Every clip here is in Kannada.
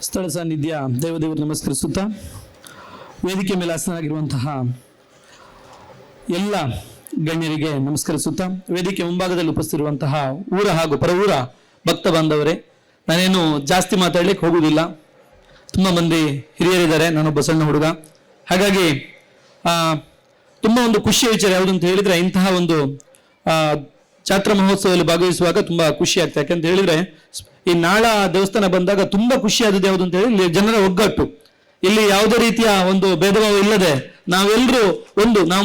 ಸ್ಥಳ ಸಾನ್ನಿಧ್ಯ ದೇವದೇವರು ನಮಸ್ಕರಿಸುತ್ತಾ ವೇದಿಕೆ ಮೇಲೆ ಆಸನಾಗಿರುವಂತಹ ಎಲ್ಲ ಗಣ್ಯರಿಗೆ ನಮಸ್ಕರಿಸುತ್ತಾ ವೇದಿಕೆ ಮುಂಭಾಗದಲ್ಲಿ ಉಪಸ್ಥಿತಿರುವಂತಹ ಊರ ಹಾಗೂ ಪರವೂರ ಭಕ್ತ ಬಾಂಧವರೇ, ನಾನೇನು ಜಾಸ್ತಿ ಮಾತಾಡ್ಲಿಕ್ಕೆ ಹೋಗುವುದಿಲ್ಲ. ತುಂಬ ಮಂದಿ ಹಿರಿಯರಿದ್ದಾರೆ, ನಾನೊಬ್ಬ ಸಣ್ಣ ಹುಡುಗ. ಹಾಗಾಗಿ ತುಂಬ ಒಂದು ಖುಷಿಯ ವಿಚಾರ ಯಾವುದು ಅಂತ ಹೇಳಿದ್ರೆ, ಇಂತಹ ಒಂದು ಜಾತ್ರಾ ಮಹೋತ್ಸವದಲ್ಲಿ ಭಾಗವಹಿಸುವಾಗ ತುಂಬಾ ಖುಷಿ ಆಗ್ತದೆ. ಯಾಕಂತ ಹೇಳಿದ್ರೆ ಈ ನಾಳ ದೇವಸ್ಥಾನ ಬಂದಾಗ ತುಂಬಾ ಖುಷಿ ಆದದ್ದು ಯಾವುದು ಅಂತ ಹೇಳಿ ಜನರ ಒಗ್ಗಟ್ಟು. ಇಲ್ಲಿ ಯಾವುದೇ ರೀತಿಯ ಒಂದು ಭೇದ ಭಾವ ಇಲ್ಲದೆ ನಾವೆಲ್ಲರೂ ನಾವು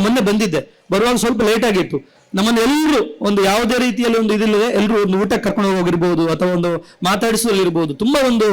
ಮೊನ್ನೆ ಬಂದಿದ್ದೆ, ಬರುವಾಗ ಸ್ವಲ್ಪ ಲೇಟ್ ಆಗಿತ್ತು. ನಮ್ಮನ್ನು ಎಲ್ಲರೂ ಒಂದು ಯಾವುದೇ ರೀತಿಯಲ್ಲಿ ಒಂದು ಇದಿಲ್ಲದೆ ಎಲ್ಲರೂ ಒಂದು ಊಟಕ್ಕೆ ಕರ್ಕೊಂಡು ಹೋಗಿರ್ಬೋದು ಅಥವಾ ಒಂದು ಮಾತಾಡಿಸುವಲ್ಲಿರ್ಬೋದು. ತುಂಬಾ ಒಂದು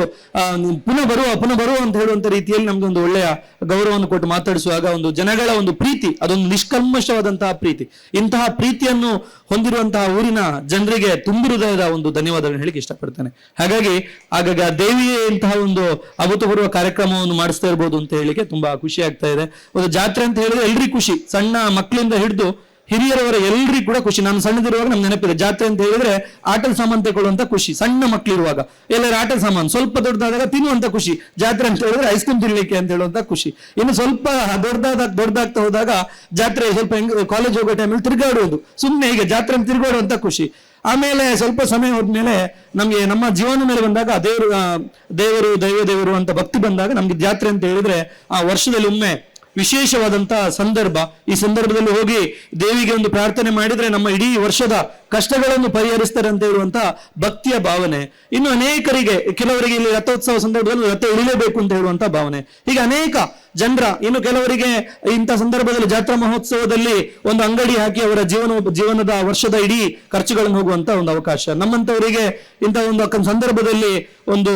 ಪುನಃ ಬರುವ ಅಂತ ಹೇಳುವಂತ ರೀತಿಯಲ್ಲಿ ನಮ್ಗೆ ಒಂದು ಒಳ್ಳೆಯ ಗೌರವವನ್ನು ಕೊಟ್ಟು ಮಾತಾಡಿಸುವಾಗ ಒಂದು ಜನಗಳ ಒಂದು ಪ್ರೀತಿ, ಅದೊಂದು ನಿಷ್ಕಲ್ಮಶವಾದಂತಹ ಪ್ರೀತಿ. ಇಂತಹ ಪ್ರೀತಿಯನ್ನು ಹೊಂದಿರುವಂತಹ ಊರಿನ ಜನರಿಗೆ ತುಂಬ ಹೃದಯದ ಒಂದು ಧನ್ಯವಾದಗಳನ್ನು ಹೇಳಿಕ್ಕೆ ಇಷ್ಟಪಡ್ತೇನೆ. ಹಾಗಾಗಿ ಆಗಾಗ ದೇವಿಯೇ ಇಂತಹ ಒಂದು ಅಭೂತಪೂರ್ವ ಕಾರ್ಯಕ್ರಮವನ್ನು ಮಾಡಿಸ್ತಾ ಇರ್ಬೋದು ಅಂತ ಹೇಳಿಕ್ಕೆ ತುಂಬಾ ಖುಷಿ ಆಗ್ತಾ ಇದೆ. ಒಂದು ಜಾತ್ರೆ ಅಂತ ಹೇಳಿದ್ರೆ ಎಲ್ರಿಗೂ ಖುಷಿ, ಸಣ್ಣ ಮಕ್ಕಳಿಂದ ಹಿಡಿದು ಹಿರಿಯರವರ ಎಲ್ರಿಗೂ ಕೂಡ ಖುಷಿ. ನಾನು ಸಣ್ಣದಿರುವಾಗ ನಮ್ಗೆ ನೆನಪಿದೆ, ಜಾತ್ರೆ ಅಂತ ಹೇಳಿದ್ರೆ ಆಟದ ಸಾಮಾನು ತಗೊಳ್ಳುವಂತ ಖುಷಿ. ಸಣ್ಣ ಮಕ್ಕಳಿರುವಾಗ ಎಲ್ಲರ ಆಟದ ಸಾಮಾನು, ಸ್ವಲ್ಪ ದೊಡ್ಡದಾದಾಗ ತಿನ್ನುವಂತ ಖುಷಿ. ಜಾತ್ರೆ ಅಂತ ಹೇಳಿದ್ರೆ ಐಸ್ ಕ್ರೀಮ್ ತಿನ್ಲಿಕ್ಕೆ ಅಂತ ಹೇಳುವಂತ ಖುಷಿ. ಇನ್ನು ಸ್ವಲ್ಪ ದೊಡ್ಡದಾಗ್ತಾ ಹೋದಾಗ ಜಾತ್ರೆ ಸ್ವಲ್ಪ ಕಾಲೇಜ್ ಹೋಗೋ ಟೈಮಲ್ಲಿ ತಿರುಗಾಡುವುದು, ಸುಮ್ಮನೆ ಹೀಗೆ ಜಾತ್ರೆ ತಿರುಗಾಡುವಂತ ಖುಷಿ. ಆಮೇಲೆ ಸ್ವಲ್ಪ ಸಮಯ ಹೋದ್ಮೇಲೆ ನಮ್ಗೆ ನಮ್ಮ ಜೀವನ ಮೇಲೆ ಬಂದಾಗ ದೇವರು ಅಂತ ಭಕ್ತಿ ಬಂದಾಗ ನಮ್ಗೆ ಜಾತ್ರೆ ಅಂತ ಹೇಳಿದ್ರೆ ಆ ವರ್ಷದಲ್ಲಿ ಒಮ್ಮೆ ವಿಶೇಷವಾದಂತಹ ಸಂದರ್ಭ. ಈ ಸಂದರ್ಭದಲ್ಲಿ ಹೋಗಿ ದೇವಿಗೆ ಒಂದು ಪ್ರಾರ್ಥನೆ ಮಾಡಿದ್ರೆ ನಮ್ಮ ಇಡೀ ವರ್ಷದ ಕಷ್ಟಗಳನ್ನು ಪರಿಹರಿಸ್ತಾರೆ ಅಂತ ಹೇಳುವಂತಹ ಭಕ್ತಿಯ ಭಾವನೆ. ಇನ್ನು ಅನೇಕರಿಗೆ, ಕೆಲವರಿಗೆ ಇಲ್ಲಿ ರಥೋತ್ಸವ ಸಂದರ್ಭದಲ್ಲಿ ರಥ ಇಳಿಲೇಬೇಕು ಅಂತ ಹೇಳುವಂತಹ ಭಾವನೆ. ಹೀಗೆ ಅನೇಕ ಜನರ, ಇನ್ನು ಕೆಲವರಿಗೆ ಇಂಥ ಸಂದರ್ಭದಲ್ಲಿ ಜಾತ್ರಾ ಮಹೋತ್ಸವದಲ್ಲಿ ಒಂದು ಅಂಗಡಿ ಹಾಕಿ ಅವರ ಜೀವನದ ವರ್ಷದ ಇಡೀ ಖರ್ಚುಗಳನ್ನು ಹೋಗುವಂತ ಒಂದು ಅವಕಾಶ. ನಮ್ಮಂತವರಿಗೆ ಇಂಥ ಒಂದು ಸಂದರ್ಭದಲ್ಲಿ ಒಂದು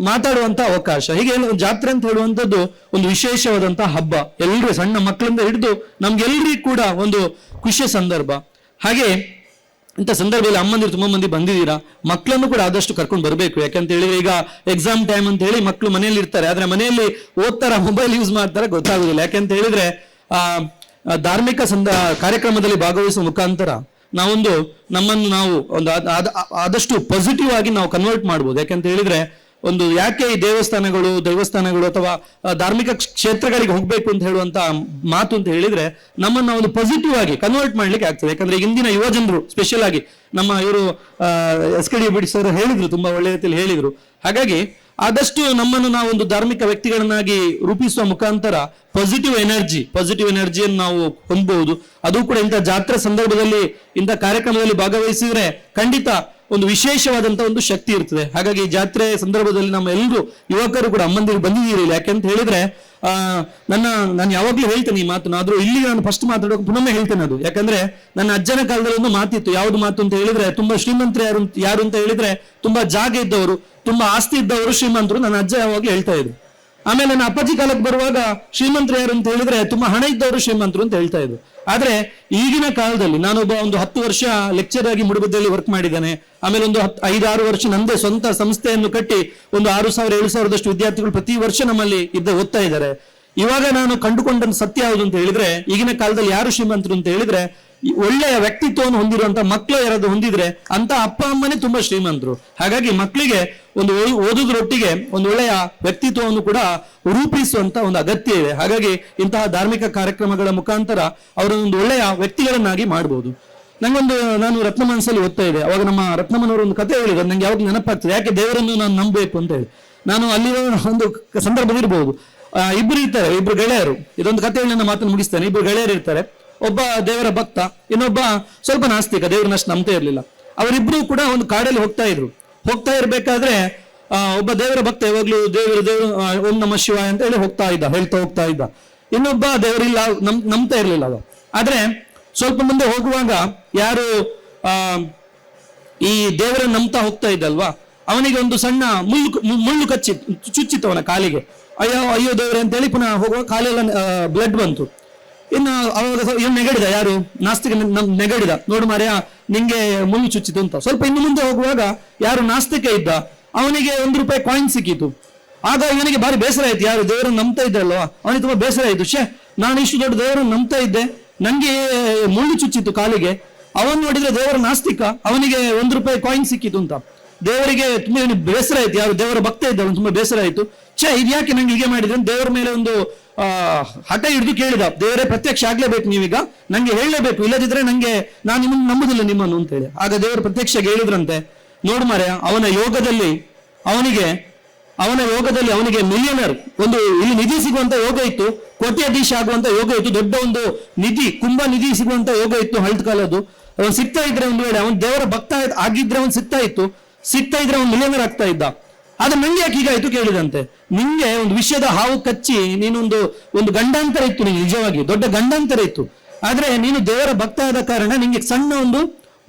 ಮಾತಾಡುವಂತ ಅವಕಾಶ. ಹೀಗೆ ಜಾತ್ರೆ ಅಂತ ಹೇಳುವಂಥದ್ದು ಒಂದು ವಿಶೇಷವಾದಂತಹ ಹಬ್ಬ. ಎಲ್ರೂ ಸಣ್ಣ ಮಕ್ಕಳಿಂದ ಹಿಡಿದು ನಮ್ಗೆಲ್ರಿಗೂ ಕೂಡ ಒಂದು ಖುಷಿಯ ಸಂದರ್ಭ. ಹಾಗೆ ಇಂಥ ಸಂದರ್ಭದಲ್ಲಿ ಅಮ್ಮಂದಿರು ತುಂಬಾ ಮಂದಿ ಬಂದಿದ್ದೀರಾ, ಮಕ್ಕಳನ್ನು ಕೂಡ ಆದಷ್ಟು ಕರ್ಕೊಂಡು ಬರಬೇಕು. ಯಾಕಂತ ಹೇಳಿದ್ರೆ ಈಗ ಎಕ್ಸಾಮ್ ಟೈಮ್ ಅಂತ ಹೇಳಿ ಮಕ್ಕಳು ಮನೆಯಲ್ಲಿ ಇರ್ತಾರೆ, ಆದ್ರೆ ಮನೆಯಲ್ಲಿ ಓದ್ತಾರ, ಮೊಬೈಲ್ ಯೂಸ್ ಮಾಡ್ತಾರ ಗೊತ್ತಾಗುದಿಲ್ಲ. ಯಾಕಂತ ಹೇಳಿದ್ರೆ ಧಾರ್ಮಿಕ ಕಾರ್ಯಕ್ರಮದಲ್ಲಿ ಭಾಗವಹಿಸುವ ಮುಖಾಂತರ ನಮ್ಮನ್ನು ನಾವು ಒಂದು ಆದಷ್ಟು ಪಾಸಿಟಿವ್ ಆಗಿ ನಾವು ಕನ್ವರ್ಟ್ ಮಾಡ್ಬೋದು. ಯಾಕಂತ ಹೇಳಿದ್ರೆ ಯಾಕೆ ಈ ದೇವಸ್ಥಾನಗಳು ಅಥವಾ ಧಾರ್ಮಿಕ ಕ್ಷೇತ್ರಗಳಿಗೆ ಹೋಗ್ಬೇಕು ಅಂತ ಹೇಳುವಂತ ಮಾತು ಅಂತ ಹೇಳಿದ್ರೆ ನಮ್ಮನ್ನ ಒಂದು ಪಾಸಿಟಿವ್ ಆಗಿ ಕನ್ವರ್ಟ್ ಮಾಡ್ಲಿಕ್ಕೆ ಆಗ್ತದೆ. ಯಾಕಂದ್ರೆ ಇಂದಿನ ಯುವ ಜನರು, ಸ್ಪೆಷಲ್ ಆಗಿ ನಮ್ಮ ಇವರು SKD ಬಿಡಿ ಸರ್ ಹೇಳಿದ್ರು, ತುಂಬಾ ಒಳ್ಳೆಯ ರೀತಿಯಲ್ಲಿ ಹೇಳಿದ್ರು. ಹಾಗಾಗಿ ಆದಷ್ಟು ನಮ್ಮನ್ನು ನಾವು ಒಂದು ಧಾರ್ಮಿಕ ವ್ಯಕ್ತಿಗಳನ್ನಾಗಿ ರೂಪಿಸುವ ಮುಖಾಂತರ ಪಾಸಿಟಿವ್ ಎನರ್ಜಿಯನ್ನು ನಾವು ಹೊಂದಬಹುದು. ಅದು ಕೂಡ ಇಂಥ ಜಾತ್ರಾ ಸಂದರ್ಭದಲ್ಲಿ, ಇಂಥ ಕಾರ್ಯಕ್ರಮದಲ್ಲಿ ಭಾಗವಹಿಸಿದ್ರೆ ಖಂಡಿತ ಒಂದು ವಿಶೇಷವಾದಂತ ಒಂದು ಶಕ್ತಿ ಇರ್ತದೆ. ಹಾಗಾಗಿ ಜಾತ್ರೆ ಸಂದರ್ಭದಲ್ಲಿ ನಮ್ಮ ಎಲ್ಲರೂ ಯುವಕರು ಕೂಡ ಅಮ್ಮಂದಿರು ಬಂದಿದ್ದೀರಿ. ಯಾಕೆಂತ ಹೇಳಿದ್ರೆ ನಾನು ಯಾವಾಗ್ಲೂ ಹೇಳ್ತೇನೆ ಈ ಮಾತು, ಆದ್ರೂ ಇಲ್ಲಿ ನಾನು ಫಸ್ಟ್ ಮಾತಾಡೋಕೆ ಪುನಃ ಹೇಳ್ತೇನೆ ಅದು. ಯಾಕಂದ್ರೆ ನನ್ನ ಅಜ್ಜನ ಕಾಲದಲ್ಲಿ ಒಂದು ಮಾತಿತ್ತು. ಯಾವ್ದು ಮಾತು ಅಂತ ಹೇಳಿದ್ರೆ, ತುಂಬಾ ಶ್ರೀಮಂತರು ಯಾರು ಅಂತ ಹೇಳಿದ್ರೆ ತುಂಬಾ ಜಾಗ ಇದ್ದವರು, ತುಂಬಾ ಆಸ್ತಿ ಇದ್ದವರು ಶ್ರೀಮಂತರು. ನನ್ನ ಅಜ್ಜ ಯಾವಾಗ್ಲೂ ಹೇಳ್ತಾ ಇದ್ರು. ಆಮೇಲೆ ನನ್ನ ಅಪ್ಪಾಜಿ ಕಾಲಕ್ಕೆ ಬರುವಾಗ ಶ್ರೀಮಂತರು ಯಾರು ಅಂತ ಹೇಳಿದ್ರೆ ತುಂಬಾ ಹಣ ಇದ್ದವರು ಶ್ರೀಮಂತರು ಅಂತ ಹೇಳ್ತಾ ಇದ್ರು. ಆದ್ರೆ ಈಗಿನ ಕಾಲದಲ್ಲಿ ನಾನೊಬ್ಬ ಒಂದು 10 ವರ್ಷ ಲೆಕ್ಚರ್ ಆಗಿ ಮೂಡಬಿದ್ರೆಯಲ್ಲಿ ವರ್ಕ್ ಮಾಡಿದ್ದೇನೆ. ಆಮೇಲೆ ಒಂದು 5-6 ವರ್ಷ ನಂದೇ ಸ್ವಂತ ಸಂಸ್ಥೆಯನ್ನು ಕಟ್ಟಿ ಒಂದು 6,000-7,000ದಷ್ಟು ವಿದ್ಯಾರ್ಥಿಗಳು ಪ್ರತಿ ವರ್ಷ ನಮ್ಮಲ್ಲಿ ಓದ್ತಾ ಇದ್ದಾರೆ. ಇವಾಗ ನಾನು ಕಂಡುಕೊಂಡ ಸತ್ಯ ಯಾವುದು ಅಂತ ಹೇಳಿದ್ರೆ, ಈಗಿನ ಕಾಲದಲ್ಲಿ ಯಾರು ಶ್ರೀಮಂತರು ಅಂತ ಹೇಳಿದ್ರೆ ಒಳ್ಳೆಯ ವ್ಯಕ್ತಿತ್ವವನ್ನು ಹೊಂದಿರುವಂತ ಮಕ್ಕಳು ಯಾರಾದ್ರು ಹೊಂದಿದ್ರೆ ಅಂತ ಅಪ್ಪ ಅಮ್ಮನೇ ತುಂಬಾ ಶ್ರೀಮಂತರು. ಹಾಗಾಗಿ ಮಕ್ಕಳಿಗೆ ಒಂದು ಓದುವುದರೊಟ್ಟಿಗೆ ಒಂದು ಒಳ್ಳೆಯ ವ್ಯಕ್ತಿತ್ವವನ್ನು ಕೂಡ ರೂಪಿಸುವಂತ ಒಂದು ಅಗತ್ಯ ಇದೆ. ಹಾಗಾಗಿ ಇಂತಹ ಧಾರ್ಮಿಕ ಕಾರ್ಯಕ್ರಮಗಳ ಮುಖಾಂತರ ಅವರೊಂದು ಒಳ್ಳೆಯ ವ್ಯಕ್ತಿಗಳನ್ನಾಗಿ ಮಾಡಬಹುದು. ನಾನು ರತ್ನಮನಸ್ಸಲ್ಲಿ ಓದ್ತಾ ಇದೆ, ಅವಾಗ ನಮ್ಮ ರತ್ನಮ್ಮನವರು ಒಂದು ಕಥೆ ಹೇಳಿದ್ರು, ನಂಗೆ ಯಾವಾಗ ನೆನಪಾಗ್ತದೆ, ಯಾಕೆ ದೇವರನ್ನು ನಾನು ನಂಬಬೇಕು ಅಂತ ಹೇಳಿ. ನಾನು ಅಲ್ಲಿರೋ ಒಂದು ಸಂದರ್ಭವಿರ್ಬೋದು, ಇಬ್ರು ಗೆಳೆಯರು, ಇದೊಂದು ಕಥೆ ಹೇಳಿ ನನ್ನ ಮಾತನ್ನು ಮುಗಿಸ್ತೇನೆ. ಇಬ್ರು ಗೆಳೆಯರು ಇರ್ತಾರೆ, ಒಬ್ಬ ದೇವರ ಭಕ್ತ, ಇನ್ನೊಬ್ಬ ಸ್ವಲ್ಪ ನಾಸ್ತಿಕ, ದೇವರನ್ನಷ್ಟು ನಂಬ್ತಾ ಇರ್ಲಿಲ್ಲ. ಅವರಿಬ್ರು ಕೂಡ ಒಂದು ಕಾಡಲ್ಲಿ ಹೋಗ್ತಾ ಇರ್ಬೇಕಾದ್ರೆ ಒಬ್ಬ ದೇವರ ಭಕ್ತ ಯಾವಾಗ್ಲೂ ದೇವರು ಓಂ ನಮಃ ಶಿವಾಯ ಅಂತ ಹೇಳಿ ಹೇಳ್ತಾ ಹೋಗ್ತಾ ಇದ್ದ. ಇನ್ನೊಬ್ಬ ದೇವರಿಲ್ಲ, ನಂಬ್ತಾ ಇರ್ಲಿಲ್ಲ ಅವ. ಆದ್ರೆ ಸ್ವಲ್ಪ ಮುಂದೆ ಹೋಗುವಾಗ ಯಾರು ಈ ದೇವರನ್ನು ನಂಬ್ತಾ ಹೋಗ್ತಾ ಇದ್ದಲ್ವಾ, ಅವನಿಗೆ ಒಂದು ಸಣ್ಣ ಮುಳ್ಳು ಚುಚ್ಚಿತ್ತು ಅವನ ಕಾಲಿಗೆ. ಅಯ್ಯೋ ದೇವರೇ ಅಂತ ಹೇಳಿ ಪುನಃ ಹೋಗುವ ಕಾಲೆಲ್ಲ ಬ್ಲಡ್ ಬಂತು. ಇನ್ನು ಅವಾಗ ಇವನು ನೆಗಡಿದ, ಯಾರು ನಾಸ್ತಿಕ ನೆಗಡಿದ, ನೋಡು ಮಾರ್ಯ ನಿಂಗೆ ಮುಳ್ಳು ಚುಚ್ಚಿತು ಅಂತ. ಸ್ವಲ್ಪ ಇನ್ನು ಮುಂದೆ ಹೋಗುವಾಗ ಯಾರು ನಾಸ್ತಿಕ ಇದ್ದ ಅವನಿಗೆ ₹1 ಕಾಯಿನ್ ಸಿಕ್ಕಿತು. ಆಗ ಇವನಿಗೆ ಭಾರಿ ಬೇಸರ ಆಯ್ತು, ಯಾರು ದೇವರನ್ನು ನಂಬ್ತಾ ಇದ್ದಲ್ವಾ ಅವನಿಗೆ ತುಂಬಾ ಬೇಸರ ಆಯ್ತು. ನಾನು ಇಷ್ಟು ದೊಡ್ಡ ದೇವರನ್ನು ನಂಬ್ತಾ ಇದ್ದೆ, ನಂಗೆ ಮುಳ್ಳು ಚುಚ್ಚಿತ್ತು ಕಾಲಿಗೆ. ಅವನು ನೋಡಿದ್ರೆ ದೇವರ ನಾಸ್ತಿಕ, ಅವನಿಗೆ ₹1 ಕಾಯಿನ್ ಸಿಕ್ಕಿತು ಅಂತ. ದೇವರಿಗೆ ತುಂಬಾ ಬೇಸರ ಆಯ್ತು, ಯಾರು ದೇವರ ಭಕ್ತ ಇದ್ದ ಅವನು ತುಂಬಾ ಬೇಸರ ಆಯ್ತು. ಇದು ಯಾಕೆ ನಂಗೆ ಹೀಗೆ ಮಾಡಿದ್ರೆ ದೇವರ ಮೇಲೆ ಒಂದು ಹಠ ಹಿಡಿದು ಕೇಳಿದ, ದೇವರೇ ಪ್ರತ್ಯಕ್ಷ ಆಗ್ಲೇಬೇಕು, ನೀವೀಗ ನಂಗೆ ಹೇಳಲೇಬೇಕು, ಇಲ್ಲದಿದ್ರೆ ನಾನು ನಿಮ್ಮನ್ನು ನಂಬುದಿಲ್ಲ ನಿಮ್ಮನ್ನು ಅಂತ ಹೇಳಿ. ಆಗ ದೇವರು ಪ್ರತ್ಯಕ್ಷ ಹೇಳಿದ್ರಂತೆ, ನೋಡು ಮಾರ್ರೆ, ಅವನ ಯೋಗದಲ್ಲಿ ಅವನಿಗೆ ಮಿಲಿಯನರ್ ಒಂದು ಇಲ್ಲಿ ನಿಧಿ ಸಿಗುವಂತ ಯೋಗ ಇತ್ತು, ಕೋಟ್ಯಾಧೀಶ ಆಗುವಂತ ಯೋಗ ಇತ್ತು, ದೊಡ್ಡ ಒಂದು ನಿಧಿ ಕುಂಭ ನಿಧಿ ಸಿಗುವಂತ ಯೋಗ ಇತ್ತು ಹಳದ ಕಾಲದ್ದು. ಅವನು ಸಿಗ್ತಾ ಇದ್ರೆ ಒಂದು ವೇಳೆ ಅವನು ದೇವರ ಭಕ್ತ ಆಗಿದ್ರೆ ಅವನು ಸಿಗ್ತಾ ಇದ್ರೆ ಅವನು ಮಿಲಿಯನರ್ ಆಗ್ತಾ ಇದ್ದ. ಆದ್ರೆ ನಂಗೆ ಯಾಕೆ ಹೀಗಾಯ್ತು ಕೇಳಿದಂತೆ, ನಿಂಗೆ ಒಂದು ವಿಷಯದ ಹಾವು ಕಚ್ಚಿ ಒಂದು ಗಂಡಾಂತರ ಇತ್ತು, ನಿಂಗೆ ನಿಜವಾಗಿ ದೊಡ್ಡ ಗಂಡಾಂತರ ಇತ್ತು. ಆದ್ರೆ ನೀನು ದೇವರ ಭಕ್ತ ಆದ ಕಾರಣ ನಿಂಗೆ ಸಣ್ಣ ಒಂದು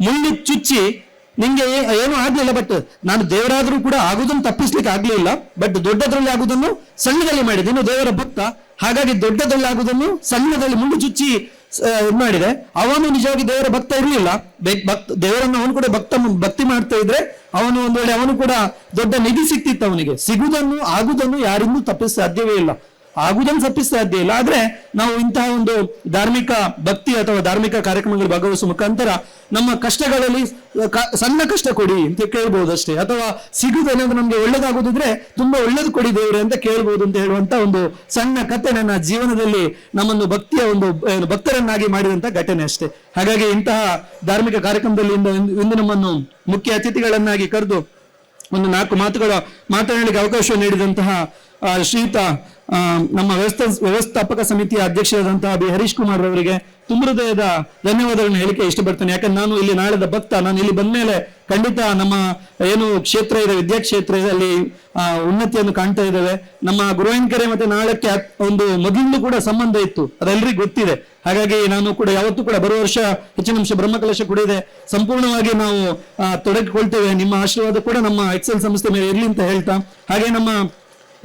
ಮುಳ್ಳು ಚುಚ್ಚಿ ನಿಂಗೆ ಏನೂ ಆಗ್ಲಿಲ್ಲ. ಬಟ್ ನಾನು ದೇವರಾದ್ರೂ ಕೂಡ ಆಗುದನ್ನು ತಪ್ಪಿಸ್ಲಿಕ್ಕೆ ಆಗ್ಲಿಲ್ಲ, ಬಟ್ ದೊಡ್ಡದ್ರಲ್ಲಿ ಆಗುದನ್ನು ಸಣ್ಣದಲ್ಲಿ ಮಾಡಿದೆ. ನೀನು ದೇವರ ಭಕ್ತ, ಹಾಗಾಗಿ ದೊಡ್ಡದಲ್ಲಿ ಆಗುದನ್ನು ಸಣ್ಣದಲ್ಲಿ ಮುಳ್ಳು ಚುಚ್ಚಿ ಮಾಡಿದೆ. ಅವನು ನಿಜವಾಗಿ ದೇವರ ಭಕ್ತ ಇರಲಿಲ್ಲ, ದೇವರನ್ನು ಅವನು ಕೂಡ ಭಕ್ತಿ ಮಾಡ್ತಾ ಇದ್ರೆ ಅವನು ಒಂದು ವೇಳೆ ಅವನು ಕೂಡ ದೊಡ್ಡ ನಿಧಿ ಸಿಕ್ತಿತ್ತು ಅವನಿಗೆ. ಆಗುದನ್ನು ಯಾರಿಂದೂ ತಪ್ಪಿಸ ಸಾಧ್ಯವೇ ಇಲ್ಲ, ಆಗುದನ್ನು ತಪ್ಪಿಸ ಸಾಧ್ಯ ಇಲ್ಲ. ಆದ್ರೆ ನಾವು ಇಂತಹ ಒಂದು ಧಾರ್ಮಿಕ ಭಕ್ತಿ ಅಥವಾ ಧಾರ್ಮಿಕ ಕಾರ್ಯಕ್ರಮಗಳು ಭಾಗವಹಿಸುವ ಮುಖಾಂತರ ನಮ್ಮ ಕಷ್ಟಗಳಲ್ಲಿ ಸಣ್ಣ ಕಷ್ಟ ಕೊಡಿ ಅಂತ ಕೇಳ್ಬಹುದು ಅಷ್ಟೇ, ಅಥವಾ ಸಿಗುದೇನಾದ್ರೂ ನಮ್ಗೆ ಒಳ್ಳೇದಾಗೋದಿದ್ರೆ ತುಂಬಾ ಒಳ್ಳೇದು ಕೊಡಿ ದೇವ್ರೆ ಅಂತ ಕೇಳ್ಬಹುದು ಅಂತ ಹೇಳುವಂತ ಒಂದು ಸಣ್ಣ ಕಥೆ ನನ್ನ ಜೀವನದಲ್ಲಿ ನಮ್ಮನ್ನು ಭಕ್ತಿಯ ಒಂದು ಭಕ್ತರನ್ನಾಗಿ ಮಾಡಿದಂತ ಘಟನೆ ಅಷ್ಟೇ. ಹಾಗಾಗಿ ಇಂತಹ ಧಾರ್ಮಿಕ ಕಾರ್ಯಕ್ರಮದಲ್ಲಿ ಇಂದು ನಮ್ಮನ್ನು ಮುಖ್ಯ ಅತಿಥಿಗಳನ್ನಾಗಿ ಕರೆದು ಒಂದು 4 ಮಾತುಗಳ ಮಾತನಾಡಲಿಕ್ಕೆ ಅವಕಾಶ ನೀಡಿದಂತಹ ಶ್ರೀಯುತ ನಮ್ಮ ವ್ಯವಸ್ಥಾಪಕ ಸಮಿತಿಯ ಅಧ್ಯಕ್ಷರಾದಂತಹ ಬಿ ಹರೀಶ್ ಕುಮಾರ್ ಅವರಿಗೆ ತುಂಬ ಹೃದಯದ ಧನ್ಯವಾದಗಳನ್ನು ಹೇಳಿಕೆ ಇಷ್ಟಪಡ್ತೇನೆ. ಯಾಕಂದ್ರೆ ನಾನು ಇಲ್ಲಿ ನಾಳೆದ ಭಕ್ತ, ನಾನು ಇಲ್ಲಿ ಬಂದ್ಮೇಲೆ ಖಂಡಿತ ನಮ್ಮ ಏನು ಕ್ಷೇತ್ರ ಇದೆ, ವಿದ್ಯಾಕ್ಷೇತ್ರ ಇದೆ, ಅಲ್ಲಿ ಉನ್ನತಿಯನ್ನು ಕಾಣ್ತಾ ಇದ್ದೇವೆ. ನಮ್ಮ ಗುರುವಾಯಿನಕೆರೆ ಮತ್ತೆ ನಾಳಕ್ಕೆ ಒಂದು ಮೊದಲಿಂದ ಕೂಡ ಸಂಬಂಧ ಇತ್ತು, ಅದೆಲ್ಲರಿಗೂ ಗೊತ್ತಿದೆ. ಹಾಗಾಗಿ ನಾನು ಕೂಡ ಯಾವತ್ತೂ ಕೂಡ ಬರುವ ವರ್ಷ ಹೆಚ್ಚಿನ ಅಂಶ ಬ್ರಹ್ಮಕಲಶ ಕೂಡ ಇದೆ, ಸಂಪೂರ್ಣವಾಗಿ ನಾವು ತೊಡಗಿಕೊಳ್ತೇವೆ. ನಿಮ್ಮ ಆಶೀರ್ವಾದ ಕೂಡ ನಮ್ಮ ಎಕ್ಸೆಲ್ ಸಂಸ್ಥೆ ಮೇಲೆ ಇರಲಿ ಅಂತ ಹೇಳ್ತಾ, ಹಾಗೆ ನಮ್ಮ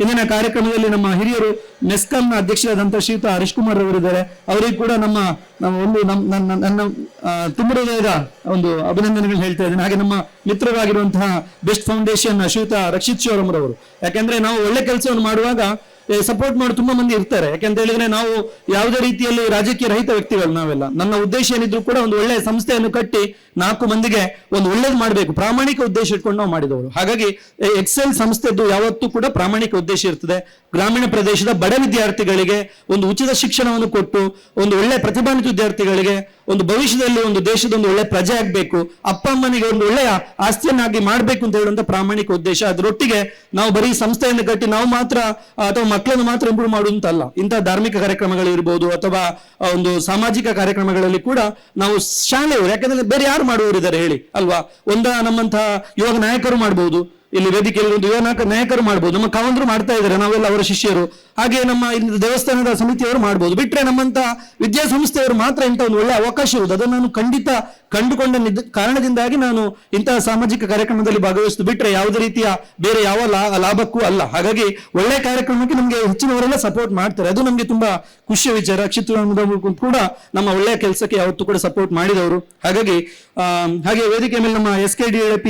ಇಂದಿನ ಕಾರ್ಯಕ್ರಮದಲ್ಲಿ ನಮ್ಮ ಹಿರಿಯರು ಮೆಸ್ಕಾಂನ ಅಧ್ಯಕ್ಷರಾದಂತಹ ಶ್ರೀಯುತ ಹರೀಶ್ ಕುಮಾರ್ ಅವರಿದ್ದಾರೆ. ಅವರಿಗೂ ಕೂಡ ನನ್ನ ತುಂಬ ಹೃದಯದ ಒಂದು ಅಭಿನಂದನೆಗಳು ಹೇಳ್ತಾ ಇದ್ದೇನೆ. ಹಾಗೆ ನಮ್ಮ ಮಿತ್ರರಾಗಿರುವಂತಹ ಬೆಸ್ಟ್ ಫೌಂಡೇಶನ್ ಶ್ರೀಯುತ ರಕ್ಷಿತ್ ಶಿವರಾಮ್ರವರು, ಯಾಕಂದ್ರೆ ನಾವು ಒಳ್ಳೆ ಕೆಲಸವನ್ನು ಮಾಡುವಾಗ ಸಪೋರ್ಟ್ ಮಾಡಿ ತುಂಬಾ ಮಂದಿ ಇರ್ತಾರೆ. ಯಾಕಂತ ಹೇಳಿದ್ರೆ ನಾವು ಯಾವುದೇ ರೀತಿಯಲ್ಲಿ ರಾಜಕೀಯ ರಹಿತ ವ್ಯಕ್ತಿಗಳು ನಾವೆಲ್ಲ. ನನ್ನ ಉದ್ದೇಶ ಏನಿದ್ರು ಕೂಡ ಒಂದು ಒಳ್ಳೆಯ ಸಂಸ್ಥೆಯನ್ನು ಕಟ್ಟಿ 4 ಮಂದಿಗೆ ಒಂದು ಒಳ್ಳೇದು ಮಾಡಬೇಕು, ಪ್ರಾಮಾಣಿಕ ಉದ್ದೇಶ ಇಟ್ಕೊಂಡು ನಾವು ಮಾಡಿದವರು. ಹಾಗಾಗಿ ಎಕ್ಸೆಲ್ ಸಂಸ್ಥೆದ್ದು ಯಾವತ್ತೂ ಕೂಡ ಪ್ರಾಮಾಣಿಕ ಉದ್ದೇಶ ಇರ್ತದೆ. ಗ್ರಾಮೀಣ ಪ್ರದೇಶದ ಬಡ ವಿದ್ಯಾರ್ಥಿಗಳಿಗೆ ಒಂದು ಉಚಿತ ಶಿಕ್ಷಣವನ್ನು ಕೊಟ್ಟು ಒಂದು ಒಳ್ಳೆ ಪ್ರತಿಭಾನ್ವಿತ ವಿದ್ಯಾರ್ಥಿಗಳಿಗೆ ಒಂದು ಭವಿಷ್ಯದಲ್ಲಿ ಒಂದು ದೇಶದ ಒಂದು ಒಳ್ಳೆ ಪ್ರಜೆ ಆಗ್ಬೇಕು, ಅಪ್ಪ ಅಮ್ಮನಿಗೆ ಒಂದು ಒಳ್ಳೆಯ ಆಸ್ತಿಯನ್ನಾಗಿ ಮಾಡ್ಬೇಕು ಅಂತ ಹೇಳುವಂತ ಪ್ರಾಮಾಣಿಕ ಉದ್ದೇಶ. ಅದರೊಟ್ಟಿಗೆ ನಾವು ಬರೀ ಸಂಸ್ಥೆಯನ್ನು ಕಟ್ಟಿ ನಾವು ಮಾತ್ರ ಅಥವಾ ಮಕ್ಕಳನ್ನು ಮಾತ್ರ ಇಂಪ್ರೂವ್ ಮಾಡುವಂತಲ್ಲ, ಇಂತಹ ಧಾರ್ಮಿಕ ಕಾರ್ಯಕ್ರಮಗಳು ಇರ್ಬೋದು ಅಥವಾ ಒಂದು ಸಾಮಾಜಿಕ ಕಾರ್ಯಕ್ರಮಗಳಲ್ಲಿ ಕೂಡ ನಾವು ಶಾಲೆಯವರು, ಯಾಕಂದ್ರೆ ಬೇರೆ ಯಾರು ಮಾಡುವವರಿದ್ದಾರೆ ಹೇಳಿ ಅಲ್ವಾ? ನಮ್ಮಂತಹ ಯುವ ನಾಯಕರು ಮಾಡಬಹುದು, ಇಲ್ಲಿ ವೇದಿಕೆಯಲ್ಲಿ ಒಂದು ಯುವ ನಾಯಕರು ಮಾಡ್ಬೋದು, ನಮ್ಮ ಕಾವಂದ್ರು ಮಾಡ್ತಾ ಇದ್ದಾರೆ, ನಾವೆಲ್ಲ ಅವರ ಶಿಷ್ಯರು. ಹಾಗೆ ನಮ್ಮ ಇಲ್ಲಿ ದೇವಸ್ಥಾನದ ಸಮಿತಿಯವರು ಮಾಡ್ಬೋದು. ಬಿಟ್ರೆ ನಮ್ಮಂತ ವಿದ್ಯಾಸಂಸ್ಥೆಯವರು ಮಾತ್ರ ಇಂಥ ಒಂದು ಒಳ್ಳೆ ಅವಕಾಶ ಇರುವುದು. ಅದನ್ನು ನಾನು ಖಂಡಿತ ಕಂಡುಕೊಂಡ ಕಾರಣದಿಂದಾಗಿ ನಾನು ಇಂತಹ ಸಾಮಾಜಿಕ ಕಾರ್ಯಕ್ರಮದಲ್ಲಿ ಭಾಗವಹಿಸುದು, ಬಿಟ್ರೆ ಯಾವುದೇ ರೀತಿಯ ಬೇರೆ ಯಾವ ಲಾಭಕ್ಕೂ ಅಲ್ಲ. ಹಾಗಾಗಿ ಒಳ್ಳೆ ಕಾರ್ಯಕ್ರಮಕ್ಕೆ ನಮಗೆ ಹೆಚ್ಚಿನವರೆಲ್ಲ ಸಪೋರ್ಟ್ ಮಾಡ್ತಾರೆ, ಅದು ನಮಗೆ ತುಂಬಾ ಖುಷಿಯ ವಿಚಾರ. ಕ್ಷೇತ್ರ ಕೂಡ ನಮ್ಮ ಒಳ್ಳೆಯ ಕೆಲಸಕ್ಕೆ ಯಾವತ್ತೂ ಕೂಡ ಸಪೋರ್ಟ್ ಮಾಡಿದವರು. ಹಾಗೆ ವೇದಿಕೆ ಮೇಲೆ ನಮ್ಮ SKDAP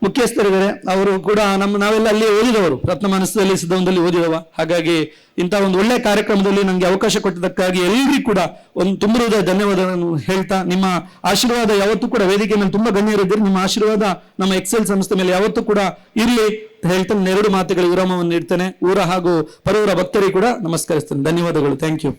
ಮುಖ್ಯಸ್ಥರಿದ್ದಾರೆ, ಅವರು ಕೂಡ ನಾವೆಲ್ಲ ಅಲ್ಲಿ ಓದಿದವರು, ರತ್ನಮಾನಸದಲ್ಲಿ ಸಿದ್ಧವೊಂದಲ್ಲಿ ಓದಿದವ. ಹಾಗಾಗಿ ಇಂತಹ ಒಂದು ಒಳ್ಳೆಯ ಕಾರ್ಯಕ್ರಮದಲ್ಲಿ ನನಗೆ ಅವಕಾಶ ಕೊಟ್ಟಿದ್ದಕ್ಕಾಗಿ ಎಲ್ಲರಿಗೂ ಕೂಡ ಒಂದು ತುಂಬ ಹೃದಯ ಧನ್ಯವಾದಗಳನ್ನು ಹೇಳ್ತಾ, ನಿಮ್ಮ ಆಶೀರ್ವಾದ ಯಾವತ್ತೂ ಕೂಡ ವೇದಿಕೆ ಮೇಲೆ ತುಂಬಾ ಗಣ್ಯರಿದ್ದೀರಿ, ನಿಮ್ಮ ಆಶೀರ್ವಾದ ನಮ್ಮ ಎಕ್ಸೆಲ್ ಸಂಸ್ಥೆ ಮೇಲೆ ಯಾವತ್ತೂ ಕೂಡ ಇರಲಿ ಹೇಳ್ತಾನೆ 2 ಮಾತುಗಳಿಗೆ ವಿರಾಮವನ್ನು ನೀಡ್ತೇನೆ. ಊರ ಹಾಗೂ ಪರವೂರ ಭಕ್ತರಿಗೆ ಕೂಡ ನಮಸ್ಕರಿಸ್ತೇನೆ. ಧನ್ಯವಾದಗಳು. Thank you.